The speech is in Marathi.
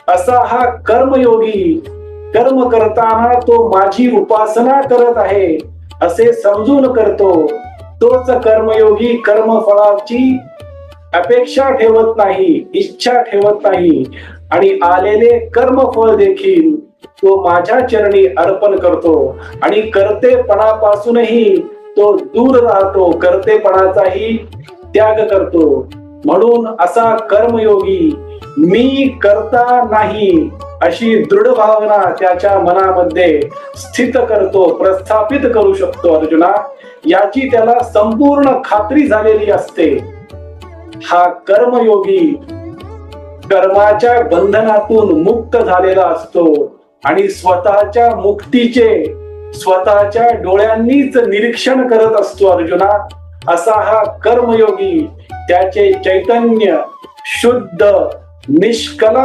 असा हा कर्मयोगी कर्म करताना तो माझी उपासना करत आहे असे समजून करतो, तोच कर्मयोगी कर्मफळाची अपेक्षा ठेवत नाही, इच्छा ठेवत नाही आणि आलेले कर्मफळ देखील तो माझ्या चरणी अर्पण करतो आणि कर्तेपणापासूनही तो दूर राहतो, कर्तेपणाचाही त्याग करतो. म्हणून असा कर्मयोगी मी करता नाही अशी दृढ भावना त्याच्या मनामध्ये स्थित करतो, प्रस्थापित करू शकतो. अर्जुना, याची त्याला संपूर्ण खात्री झालेली असते. हा कर्मयोगी कर्माच्या बंधनातून मुक्त झालेला असतो आणि स्वतःच्या मुक्तीचे स्वतःच्या डोळ्यांनीच निरीक्षण करत असतो. अर्जुना, असा हा कर्मयोगी त्याचे चैतन्य शुद्ध निष्कलंक